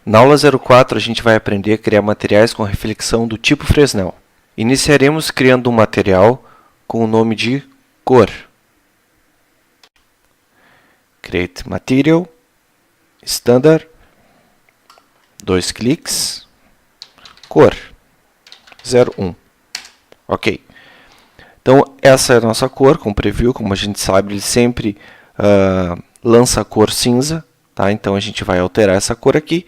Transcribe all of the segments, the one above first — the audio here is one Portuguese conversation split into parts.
Na aula 04, a gente vai aprender a criar materiais com reflexão do tipo Fresnel. Iniciaremos criando um material com o nome de cor. Create Material, Standard, 2 cliques, cor, 01. Ok. Então, essa é a nossa cor, com preview. Como a gente sabe, ele sempre lança a cor cinza. Tá? Então, a gente vai alterar essa cor aqui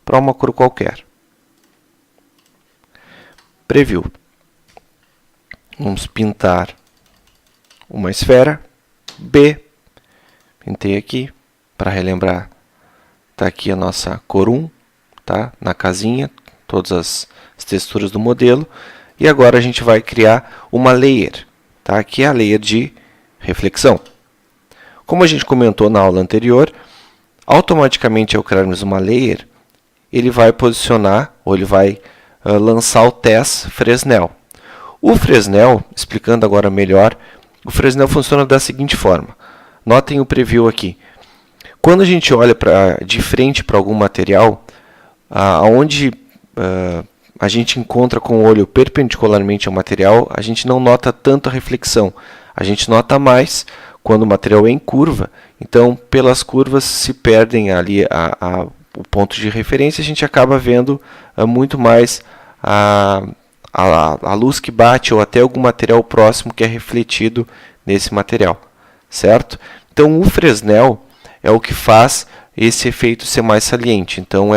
para uma cor qualquer. Preview. Vamos pintar uma esfera. B. Pintei aqui. Para relembrar, está aqui a nossa cor 1. Tá? Na casinha, todas as texturas do modelo. E agora a gente vai criar uma layer, tá? Que é a layer de reflexão. Como a gente comentou na aula anterior, automaticamente ao criarmos uma layer, ele vai posicionar, ou ele vai lançar o teste Fresnel. O Fresnel, explicando agora melhor, o Fresnel funciona da seguinte forma. Notem o preview aqui. Quando a gente olha de frente para algum material, onde a gente encontra com o olho perpendicularmente ao material, a gente não nota tanto a reflexão. A gente nota mais quando o material é em curva. Então, pelas curvas se perdem ali o ponto de referência, a gente acaba vendo muito mais a luz que bate ou até algum material próximo que é refletido nesse material. Certo? Então, o Fresnel é o que faz esse efeito ser mais saliente. Então,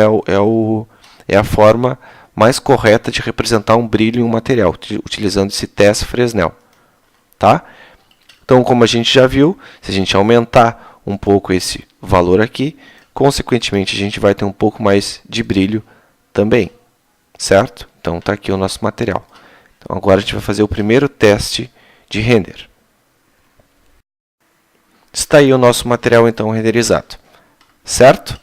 é a forma mais correta de representar um brilho em um material, utilizando esse teste Fresnel. Tá? Então, como a gente já viu, se a gente aumentar um pouco esse valor aqui, consequentemente a gente vai ter um pouco mais de brilho também. Certo? Então, está aqui o nosso material. Então, agora a gente vai fazer o primeiro teste de render. Está aí o nosso material, então, renderizado. Certo?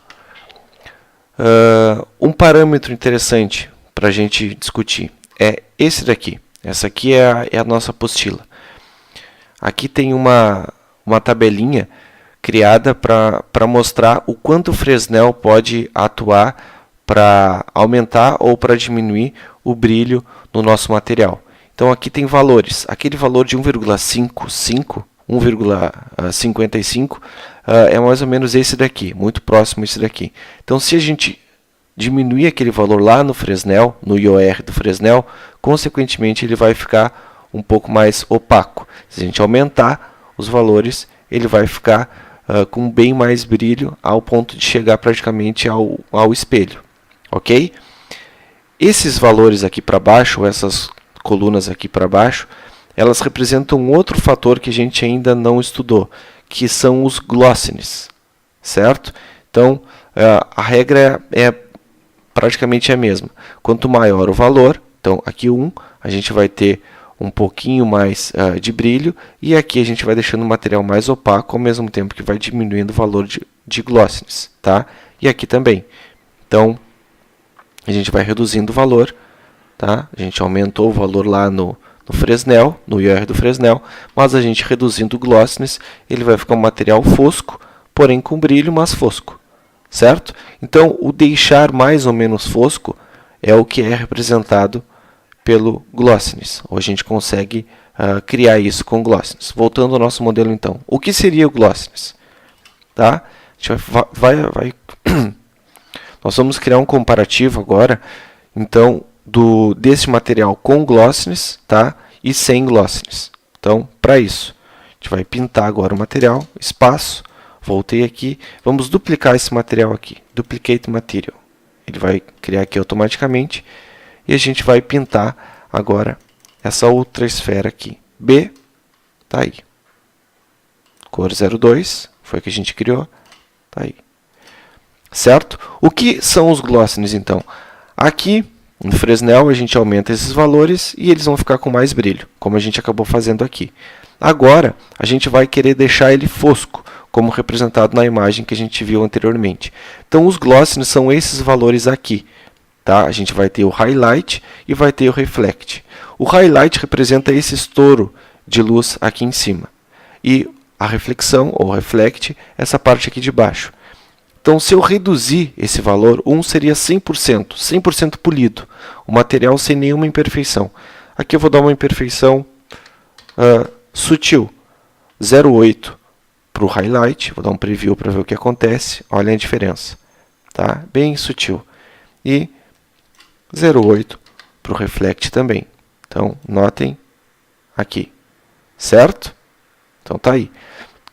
Um parâmetro interessante para a gente discutir é esse daqui. Essa aqui é a nossa apostila. Aqui tem uma tabelinha criada para mostrar o quanto o Fresnel pode atuar para aumentar ou para diminuir o brilho no nosso material. Então aqui tem valores. Aquele valor de 1,55, 1,55 é mais ou menos esse daqui, muito próximo a esse daqui. Então se a gente diminuir aquele valor lá no Fresnel, no IOR do Fresnel, consequentemente ele vai ficar um pouco mais opaco. Se a gente aumentar os valores, ele vai ficar com bem mais brilho, ao ponto de chegar praticamente ao espelho. Ok? Esses valores aqui para baixo, ou essas colunas aqui para baixo, elas representam um outro fator que a gente ainda não estudou, que são os glossiness. Certo? Então, a regra é praticamente a mesma. Quanto maior o valor, então aqui 1, a gente vai ter um pouquinho mais de brilho, e aqui a gente vai deixando o material mais opaco, ao mesmo tempo que vai diminuindo o valor de glossiness. Tá? E aqui também. Então, a gente vai reduzindo o valor. Tá? A gente aumentou o valor lá no Fresnel, no IR do Fresnel, mas a gente reduzindo o glossiness, ele vai ficar um material fosco, porém com brilho, mas fosco. Certo? Então, o deixar mais ou menos fosco é o que é representado pelo glossiness. Ou a gente consegue criar isso com glossiness. Voltando ao nosso modelo, então. O que seria o glossiness? Tá? A gente Nós vamos criar um comparativo agora, então, desse material com glossiness, tá? E sem glossiness. Então, para isso, a gente vai pintar agora o material, espaço. Voltei aqui, vamos duplicar esse material aqui, Duplicate Material. Ele vai criar aqui automaticamente e a gente vai pintar agora essa outra esfera aqui. B, tá aí. Cor 02, foi a que a gente criou, tá aí. Certo? O que são os glossiness então? Aqui no Fresnel a gente aumenta esses valores e eles vão ficar com mais brilho, como a gente acabou fazendo aqui. Agora a gente vai querer deixar ele fosco, como representado na imagem que a gente viu anteriormente. Então, os glossiness são esses valores aqui. Tá? A gente vai ter o highlight e vai ter o reflect. O highlight representa esse estouro de luz aqui em cima. E a reflexão, ou reflect, essa parte aqui de baixo. Então, se eu reduzir esse valor, 1 seria 100%, 100% polido. O material sem nenhuma imperfeição. Aqui eu vou dar uma imperfeição sutil. 0,8 para o highlight. Vou dar um preview para ver o que acontece. Olha a diferença. Tá? Bem sutil. E 0,8 para o reflect também. Então, notem aqui. Certo? Então, tá aí.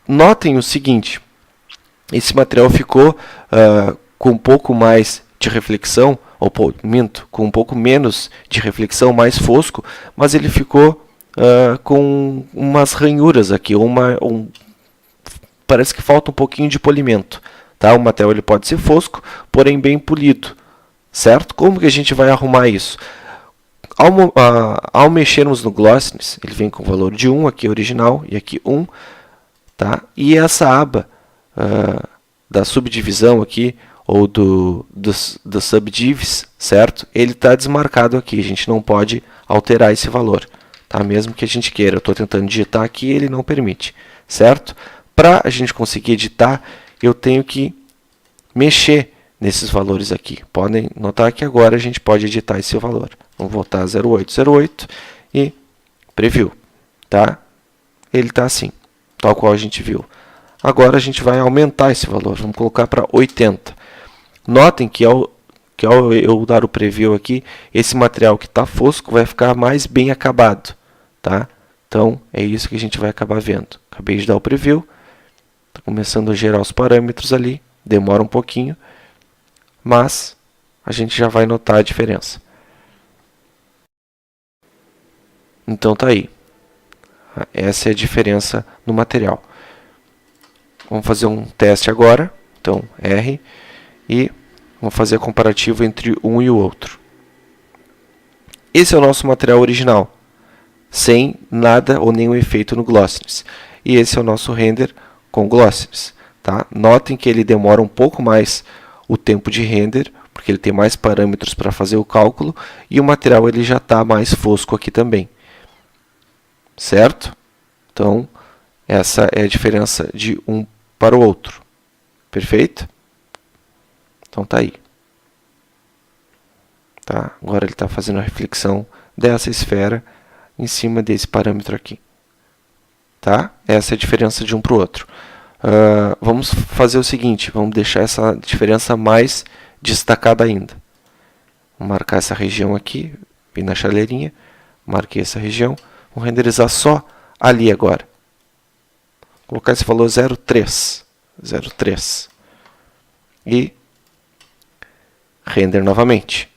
Notem o seguinte. Esse material ficou com um pouco mais de reflexão, ou minto, com um pouco menos de reflexão, mais fosco, mas ele ficou com umas ranhuras aqui, parece que falta um pouquinho de polimento. Tá? O material ele pode ser fosco, porém bem polido. Certo? Como que a gente vai arrumar isso? Ao mexermos no glossiness, ele vem com o valor de 1, aqui original, e aqui 1. Tá? E essa aba da subdivisão aqui, ou do subdivs, certo? Ele está desmarcado aqui, a gente não pode alterar esse valor, tá? Mesmo que a gente queira. Eu estou tentando digitar aqui, ele não permite, certo? Para a gente conseguir editar, eu tenho que mexer nesses valores aqui. Podem notar que agora a gente pode editar esse valor. Vamos voltar a 0808 e preview, tá? Ele está assim, tal qual a gente viu. Agora a gente vai aumentar esse valor, vamos colocar para 80. Notem que ao eu dar o preview aqui, esse material que está fosco vai ficar mais bem acabado. Tá? Então, é isso que a gente vai acabar vendo. Acabei de dar o preview, está começando a gerar os parâmetros ali, demora um pouquinho, mas a gente já vai notar a diferença. Então, tá aí. Essa é a diferença no material. Vamos fazer um teste agora. Então, R. E vamos fazer a comparativa entre um e o outro. Esse é o nosso material original, sem nada ou nenhum efeito no glossiness. E esse é o nosso render com glossiness. Tá? Notem que ele demora um pouco mais o tempo de render, porque ele tem mais parâmetros para fazer o cálculo, e o material ele já está mais fosco aqui também. Certo? Então, essa é a diferença de um para o outro. Perfeito? Então, tá aí. Tá? Agora ele está fazendo a reflexão dessa esfera em cima desse parâmetro aqui. Tá? Essa é a diferença de um para o outro. Vamos fazer o seguinte, vamos deixar essa diferença mais destacada ainda. Vou marcar essa região aqui, vim na chaleirinha, marquei essa região, vou renderizar só ali agora. Vou colocar esse valor 0,3. 0,3. E render novamente.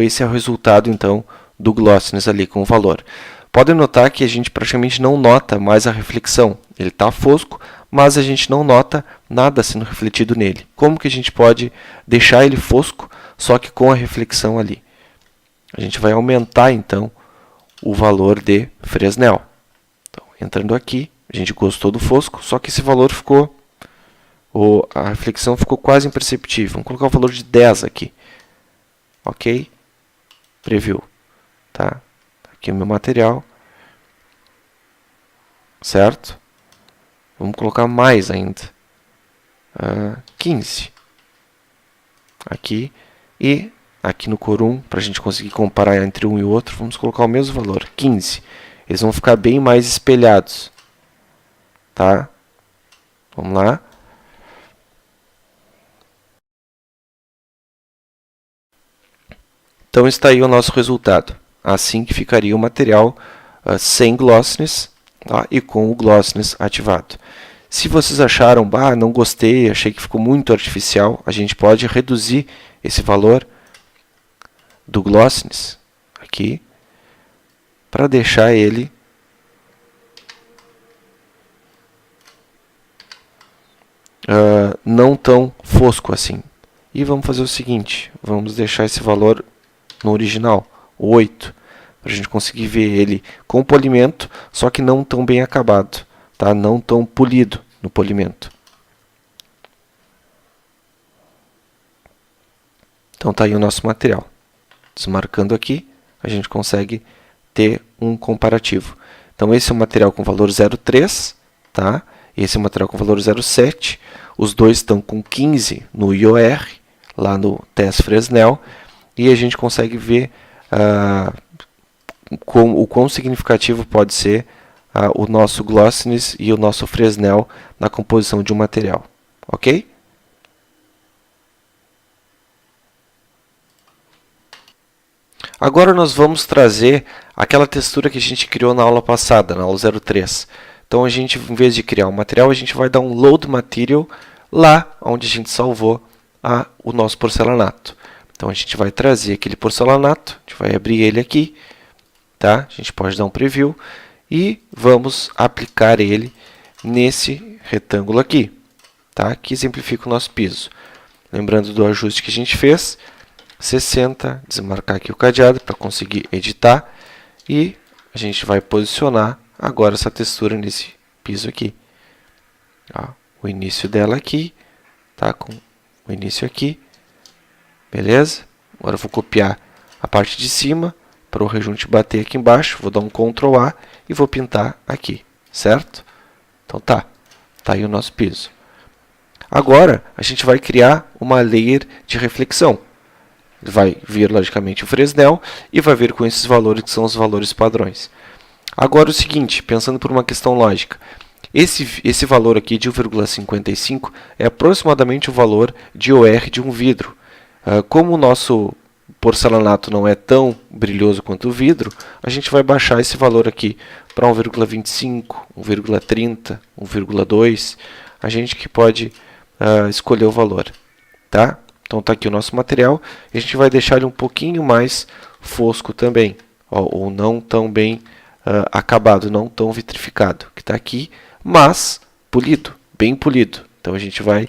Esse é o resultado, então, do glossiness ali com o valor. Podem notar que a gente praticamente não nota mais a reflexão. Ele está fosco, mas a gente não nota nada sendo refletido nele. Como que a gente pode deixar ele fosco, só que com a reflexão ali? A gente vai aumentar, então, o valor de Fresnel. Então, entrando aqui, a gente gostou do fosco, só que esse valor ficou... a reflexão ficou quase imperceptível. Vamos colocar o valor de 10 aqui. Ok? Preview. Tá? Aqui é o meu material. Certo? Vamos colocar mais ainda. 15. Aqui. E aqui no Core 1, para a gente conseguir comparar entre um e o outro, vamos colocar o mesmo valor, 15. Eles vão ficar bem mais espelhados. Tá? Vamos lá. Então está aí o nosso resultado. Assim que ficaria o material sem glossiness, tá? E com o glossiness ativado. Se vocês acharam, não gostei, achei que ficou muito artificial, a gente pode reduzir esse valor do glossiness aqui para deixar ele não tão fosco assim. E vamos fazer o seguinte, vamos deixar esse valor no original, 8, para a gente conseguir ver ele com polimento, só que não tão bem acabado, tá? Não tão polido no polimento. Então tá aí o nosso material. Desmarcando aqui, a gente consegue ter um comparativo. Então esse é o material com valor 0,3, tá? esse é o material com valor 0,7. Os dois estão com 15 no IOR, lá no teste Fresnel, e a gente consegue ver o quão significativo pode ser o nosso glossiness e o nosso Fresnel na composição de um material. Ok? Agora nós vamos trazer aquela textura que a gente criou na aula passada, na aula 03. Então, a gente, em vez de criar um material, a gente vai dar um load material lá onde a gente salvou o nosso porcelanato. Então, a gente vai trazer aquele porcelanato, a gente vai abrir ele aqui, tá? A gente pode dar um preview e vamos aplicar ele nesse retângulo aqui, tá? Que exemplifica o nosso piso. Lembrando do ajuste que a gente fez, 60, desmarcar aqui o cadeado para conseguir editar, e a gente vai posicionar agora essa textura nesse piso aqui. Ó, o início dela aqui, tá? Com o início aqui, beleza? Agora eu vou copiar a parte de cima para o rejunte bater aqui embaixo, vou dar um Ctrl A e vou pintar aqui, certo? Então tá aí o nosso piso. Agora a gente vai criar uma layer de reflexão. Vai vir logicamente o Fresnel e vai vir com esses valores que são os valores padrões. Agora o seguinte, pensando por uma questão lógica, esse valor aqui de 1,55 é aproximadamente o valor de OR de um vidro. Como o nosso porcelanato não é tão brilhoso quanto o vidro, a gente vai baixar esse valor aqui para 1,25, 1,30, 1,2. A gente que pode escolher o valor, tá? Então está aqui o nosso material, e a gente vai deixar ele um pouquinho mais fosco também, ou não tão bem acabado, não tão vitrificado, que está aqui, mas polido, bem polido. Então a gente vai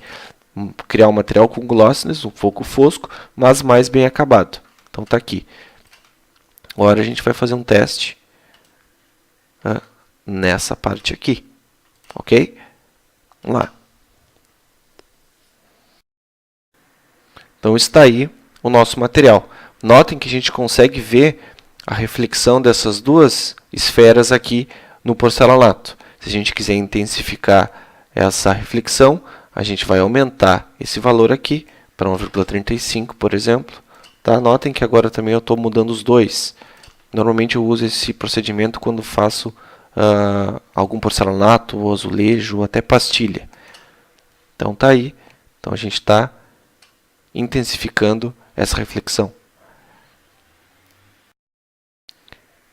criar um material com glossiness, um pouco fosco, mas mais bem acabado. Então está aqui. Agora a gente vai fazer um teste nessa parte aqui, ok? Vamos lá. Então está aí o nosso material. Notem que a gente consegue ver a reflexão dessas duas esferas aqui no porcelanato. Se a gente quiser intensificar essa reflexão, a gente vai aumentar esse valor aqui para 1,35, por exemplo. Tá? Notem que agora também eu estou mudando os dois. Normalmente eu uso esse procedimento quando faço algum porcelanato, ou azulejo, ou até pastilha. Então está aí. Então a gente está intensificando essa reflexão.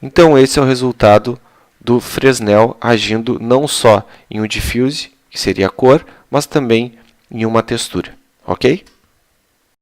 Então esse é o resultado do Fresnel agindo não só em um diffuse, que seria a cor, mas também em uma textura, ok?